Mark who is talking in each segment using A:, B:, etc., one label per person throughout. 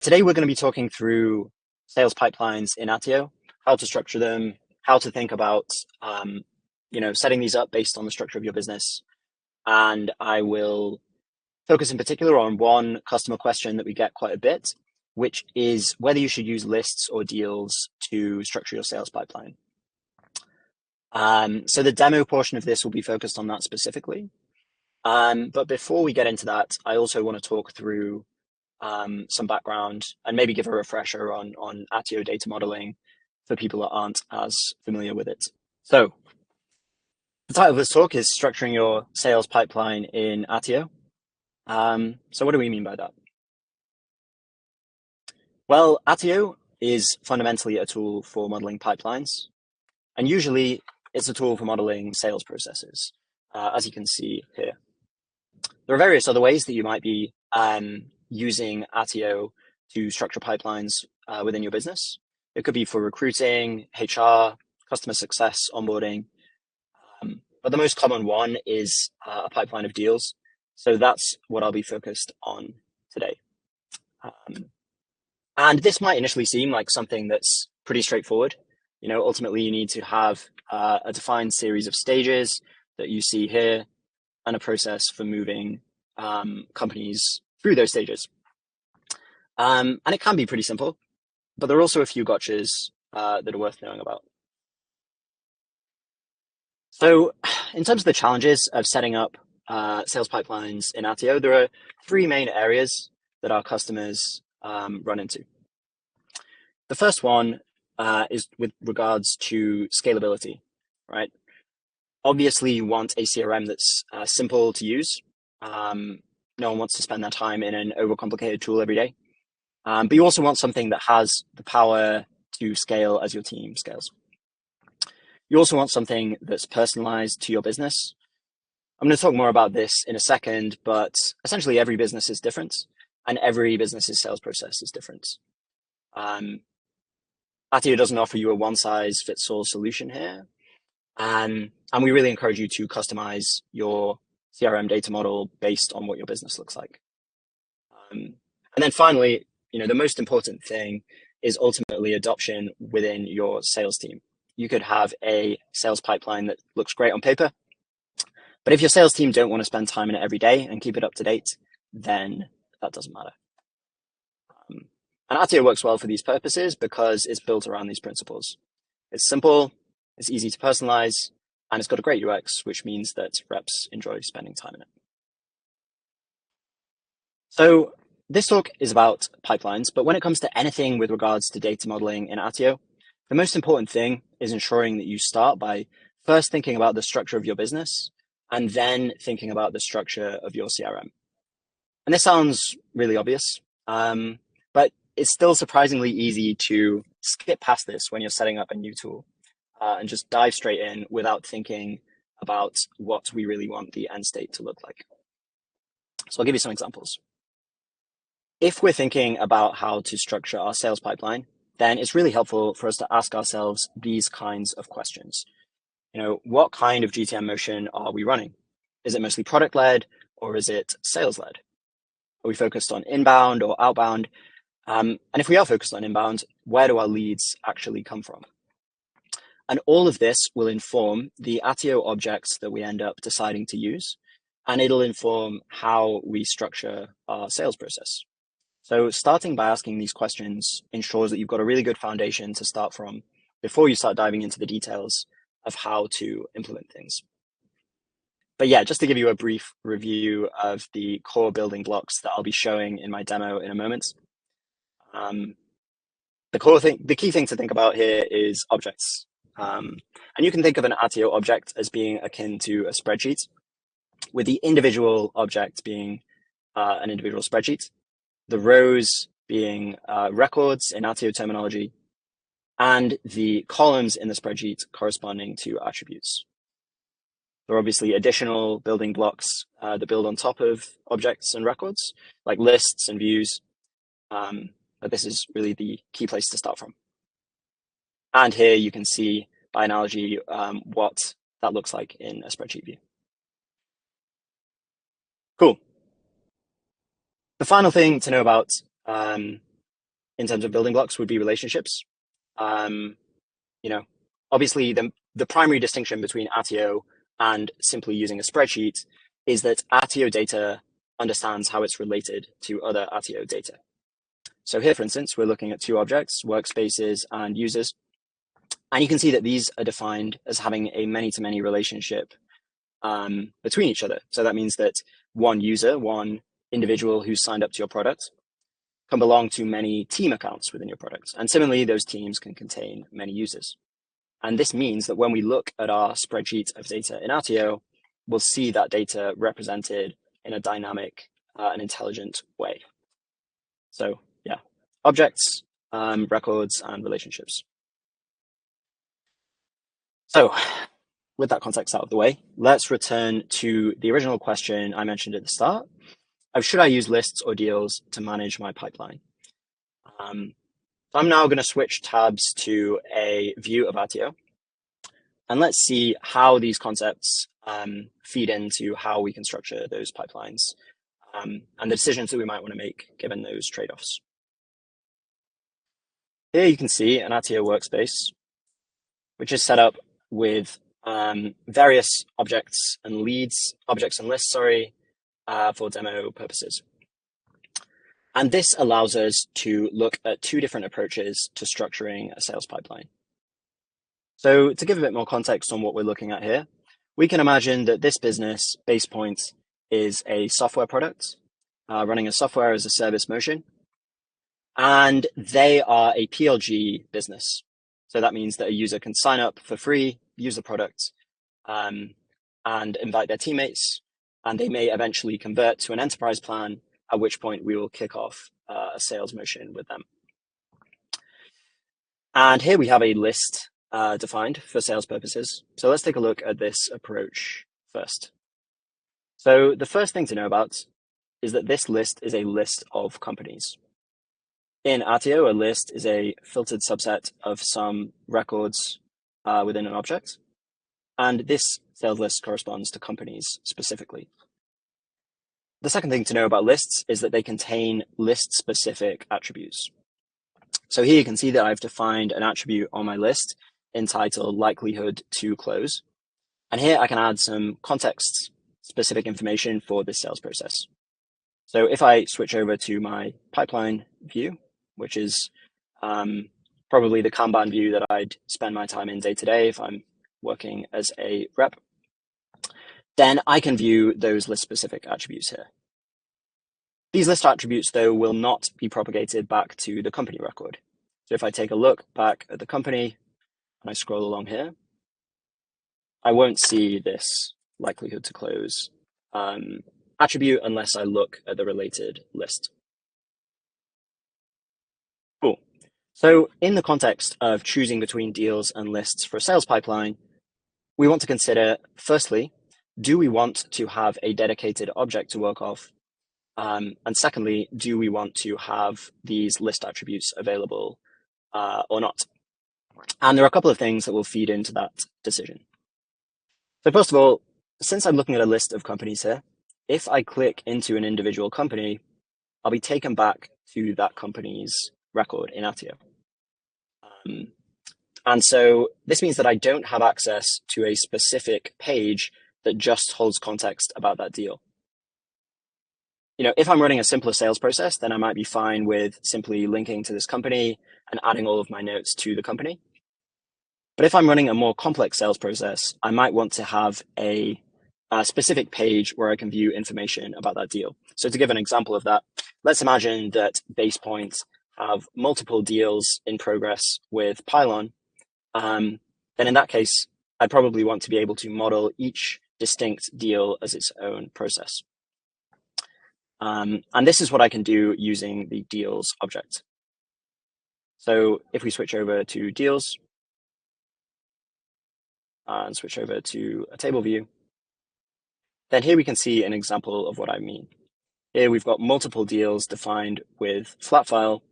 A: Today, we're going to be talking through sales pipelines in Attio, how to structure them, how to think about, setting these up based on the structure of your business. And I will focus in particular on one customer question that we get quite a bit, which is whether you should use lists or deals to structure your sales pipeline. So the demo portion of this will be focused on that specifically. But before we get into that, I also want to talk through some background and maybe give a refresher on Attio data modeling for people that aren't as familiar with it. So the title of this talk is Structuring Your Sales Pipeline in Attio. So what do we mean by that? Well, Attio is fundamentally a tool for modeling pipelines, and usually it's a tool for modeling sales processes, as you can see here. There are various other ways that you might be using Attio to structure pipelines within your business. It could be for recruiting, HR, customer success, onboarding. But the most common one is a pipeline of deals. So that's what I'll be focused on today. And this might initially seem like something that's pretty straightforward. Ultimately, you need to have a defined series of stages that you see here and a process for moving companies through those stages. And it can be pretty simple, but there are also a few gotchas that are worth knowing about. So in terms of the challenges of setting up sales pipelines in Attio, there are three main areas that our customers run into. The first one is with regards to scalability, right? Obviously, you want a CRM that's simple to use. No one wants to spend their time in an overcomplicated tool every day. But you also want something that has the power to scale as your team scales. You also want something that's personalized to your business. I'm going to talk more about this in a second, but essentially every business is different and every business's sales process is different. Attio doesn't offer you a one-size-fits-all solution here. And we really encourage you to customize your CRM data model based on what your business looks like. And then finally, the most important thing is ultimately adoption within your sales team. You could have a sales pipeline that looks great on paper, but if your sales team don't want to spend time in it every day and keep it up to date, then that doesn't matter. And Attio works well for these purposes because it's built around these principles. It's simple, it's easy to personalize, and it's got a great UX, which means that reps enjoy spending time in it. So this talk is about pipelines, but when it comes to anything with regards to data modeling in Attio, the most important thing is ensuring that you start by first thinking about the structure of your business and then thinking about the structure of your CRM. And this sounds really obvious, but it's still surprisingly easy to skip past this when you're setting up a new tool and just dive straight in without thinking about what we really want the end state to look like. So I'll give you some examples. If we're thinking about how to structure our sales pipeline, then it's really helpful for us to ask ourselves these kinds of questions. What kind of GTM motion are we running? Is it mostly product-led or is it sales-led? Are we focused on inbound or outbound? And if we are focused on inbound, where do our leads actually come from? And all of this will inform the Attio objects that we end up deciding to use, and it'll inform how we structure our sales process. So starting by asking these questions ensures that you've got a really good foundation to start from before you start diving into the details of how to implement things. But yeah, just to give you a brief review of the core building blocks that I'll be showing in my demo in a moment. The key thing to think about here is objects. And you can think of an Attio object as being akin to a spreadsheet, with the individual object being an individual spreadsheet, the rows being records in Attio terminology, and the columns in the spreadsheet corresponding to attributes. There are obviously additional building blocks that build on top of objects and records, like lists and views, but this is really the key place to start from. And here you can see, by analogy, what that looks like in a spreadsheet view. Cool. The final thing to know about in terms of building blocks would be relationships. Obviously the primary distinction between Attio and simply using a spreadsheet is that Attio data understands how it's related to other Attio data. So here, for instance, we're looking at two objects, workspaces and users. And you can see that these are defined as having a many-to-many relationship between each other. So that means that one user, one individual who's signed up to your product, can belong to many team accounts within your product. And similarly, those teams can contain many users. And this means that when we look at our spreadsheet of data in Attio, we'll see that data represented in a dynamic and intelligent way. So yeah, objects, records, and relationships. So with that context out of the way, let's return to the original question I mentioned at the start of should I use lists or deals to manage my pipeline? I'm now going to switch tabs to a view of Attio. And let's see how these concepts feed into how we can structure those pipelines and the decisions that we might want to make given those trade-offs. Here you can see an Attio workspace, which is set up with various objects and lists, for demo purposes. And this allows us to look at two different approaches to structuring a sales pipeline. So to give a bit more context on what we're looking at here, we can imagine that this business, BasePoint, is a software product running a software as a service motion, and they are a PLG business. So that means that a user can sign up for free, use the product, and invite their teammates, and they may eventually convert to an enterprise plan, at which point we will kick off a sales motion with them. And here we have a list defined for sales purposes. So let's take a look at this approach first. So the first thing to know about is that this list is a list of companies. In Attio, a list is a filtered subset of some records within an object. And this sales list corresponds to companies specifically. The second thing to know about lists is that they contain list-specific attributes. So here you can see that I've defined an attribute on my list entitled likelihood to close. And here I can add some context-specific information for this sales process. So if I switch over to my pipeline view, which is probably the Kanban view that I'd spend my time in day to day if I'm working as a rep, then I can view those list-specific attributes here. These list attributes, though, will not be propagated back to the company record. So if I take a look back at the company and I scroll along here, I won't see this likelihood to close attribute unless I look at the related list. Cool. So in the context of choosing between deals and lists for a sales pipeline, we want to consider, firstly, do we want to have a dedicated object to work off? And secondly, do we want to have these list attributes available or not? And there are a couple of things that will feed into that decision. So first of all, since I'm looking at a list of companies here, if I click into an individual company, I'll be taken back to that company's record in Attio. And so this means that I don't have access to a specific page that just holds context about that deal. If I'm running a simpler sales process, then I might be fine with simply linking to this company and adding all of my notes to the company. But if I'm running a more complex sales process, I might want to have a specific page where I can view information about that deal. So to give an example of that, let's imagine that BasePoint have multiple deals in progress with Pylon. Then in that case, I'd probably want to be able to model each distinct deal as its own process. And this is what I can do using the deals object. So if we switch over to deals and switch over to a table view, then here we can see an example of what I mean. Here we've got multiple deals defined with flat file.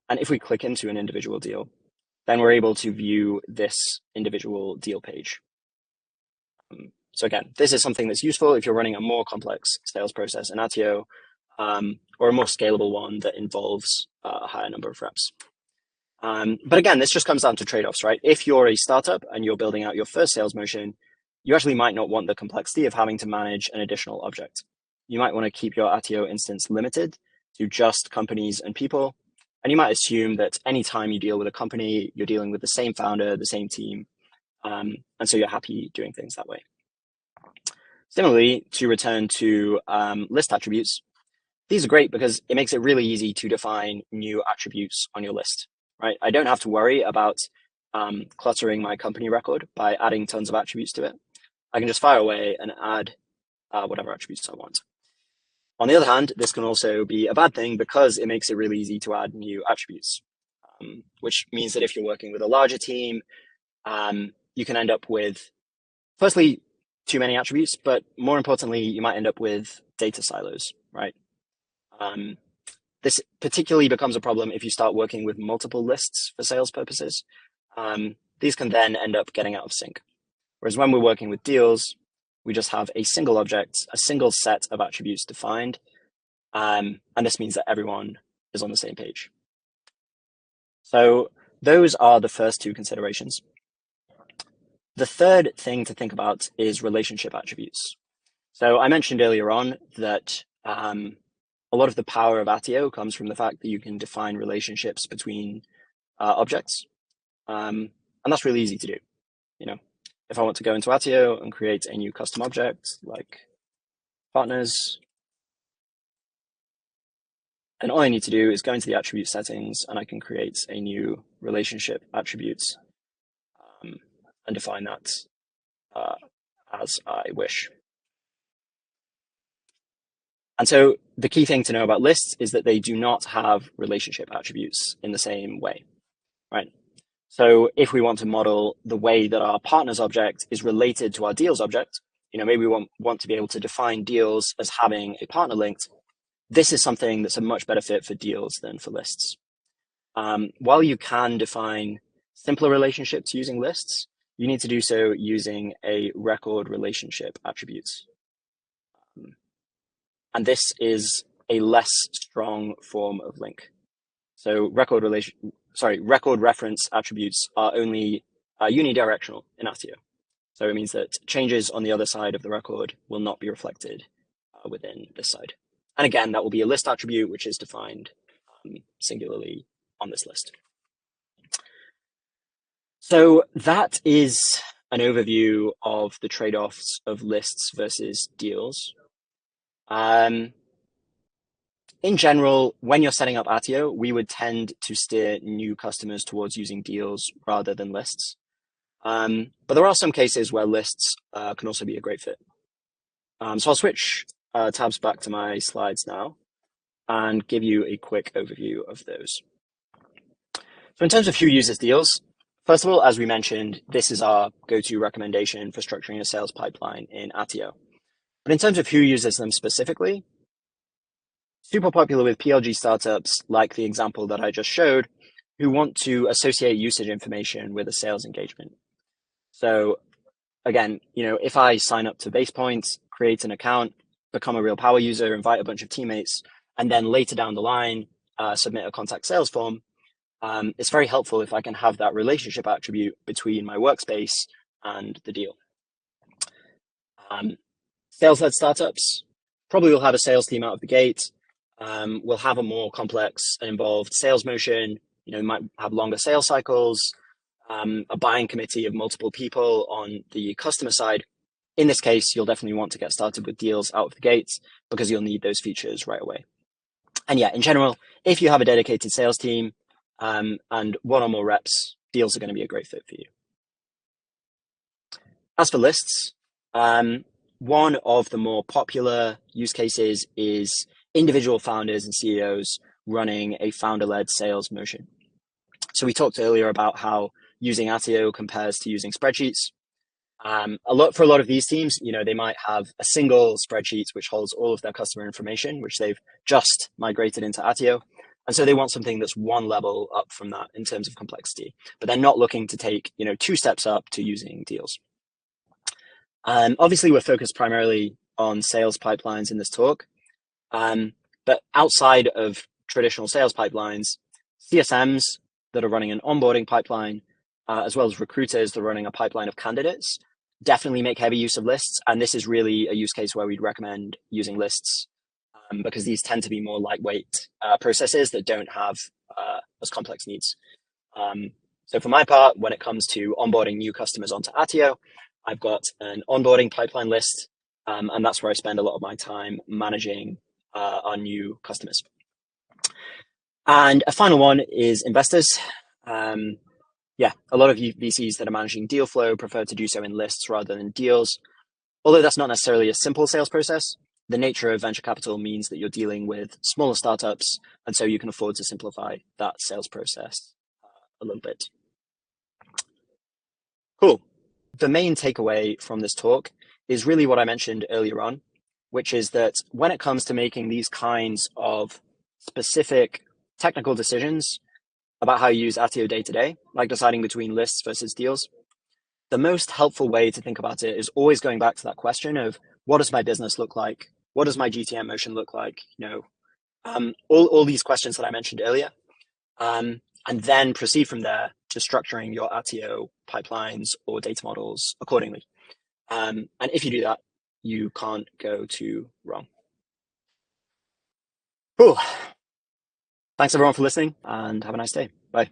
A: And if we click into an individual deal, then we're able to view this individual deal page. So again, this is something that's useful if you're running a more complex sales process in Attio, or a more scalable one that involves a higher number of reps. But again, this just comes down to trade-offs, right? If you're a startup and you're building out your first sales motion, you actually might not want the complexity of having to manage an additional object. You might want to keep your Attio instance limited to just companies and people. And you might assume that anytime you deal with a company, you're dealing with the same founder, the same team. And so you're happy doing things that way. Similarly, to return to list attributes, these are great because it makes it really easy to define new attributes on your list, right? I don't have to worry about cluttering my company record by adding tons of attributes to it. I can just fire away and add whatever attributes I want. On the other hand, this can also be a bad thing because it makes it really easy to add new attributes, which means that if you're working with a larger team, you can end up with, firstly, too many attributes, but more importantly, you might end up with data silos, right? This particularly becomes a problem if you start working with multiple lists for sales purposes. These can then end up getting out of sync. Whereas when we're working with deals, we just have a single object, a single set of attributes defined. And this means that everyone is on the same page. So those are the first two considerations. The third thing to think about is relationship attributes. So I mentioned earlier on that a lot of the power of Attio comes from the fact that you can define relationships between objects. And that's really easy to do. You know, if I want to go into Attio and create a new custom object like partners, then all I need to do is go into the attribute settings and I can create a new relationship attribute and define that as I wish. And so the key thing to know about lists is that they do not have relationship attributes in the same way, right? So if we want to model the way that our partners object is related to our deals object, maybe we want to be able to define deals as having a partner linked. This is something that's a much better fit for deals than for lists. While you can define simpler relationships using lists, you need to do so using a record relationship attribute. And this is a less strong form of link. So record reference attributes are only unidirectional in Attio. So it means that changes on the other side of the record will not be reflected within this side. And again, that will be a list attribute, which is defined singularly on this list. So that is an overview of the trade-offs of lists versus deals. In general, when you're setting up Attio, we would tend to steer new customers towards using deals rather than lists. But there are some cases where lists can also be a great fit. So I'll switch tabs back to my slides now and give you a quick overview of those. So in terms of who uses deals, first of all, as we mentioned, this is our go-to recommendation for structuring a sales pipeline in Attio. But in terms of who uses them specifically, super popular with PLG startups, like the example that I just showed, who want to associate usage information with a sales engagement. So again, if I sign up to BasePoint, create an account, become a real power user, invite a bunch of teammates, and then later down the line, submit a contact sales form, it's very helpful if I can have that relationship attribute between my workspace and the deal. Sales-led startups probably will have a sales team out of the gate, will have a more complex and involved sales motion, might have longer sales cycles, a buying committee of multiple people on the customer side. In this case, you'll definitely want to get started with deals out of the gates because you'll need those features right away. And yeah, in general, if you have a dedicated sales team and one or more reps, deals are going to be a great fit for you. As for lists, one of the more popular use cases is individual founders and CEOs running a founder-led sales motion. So we talked earlier about how using Attio compares to using spreadsheets. For a lot of these teams, they might have a single spreadsheet which holds all of their customer information, which they've just migrated into Attio. And so they want something that's one level up from that in terms of complexity, but they're not looking to take, 2 steps up to using deals. Obviously, we're focused primarily on sales pipelines in this talk. But outside of traditional sales pipelines, CSMs that are running an onboarding pipeline, as well as recruiters that are running a pipeline of candidates, definitely make heavy use of lists. And this is really a use case where we'd recommend using lists because these tend to be more lightweight processes that don't have as complex needs. So for my part, when it comes to onboarding new customers onto Attio, I've got an onboarding pipeline list, and that's where I spend a lot of my time managing our new customers. And a final one is investors. Yeah, a lot of VCs that are managing deal flow prefer to do so in lists rather than deals. Although that's not necessarily a simple sales process, the nature of venture capital means that you're dealing with smaller startups, and so you can afford to simplify that sales process a little bit. Cool. The main takeaway from this talk is really what I mentioned earlier on, which is that when it comes to making these kinds of specific technical decisions about how you use Attio day to day, like deciding between lists versus deals, the most helpful way to think about it is always going back to that question of what does my business look like? What does my GTM motion look like? All these questions that I mentioned earlier. And then proceed from there to structuring your Attio pipelines or data models accordingly. And if you do that, you can't go too wrong. Cool. Thanks everyone for listening and have a nice day. Bye.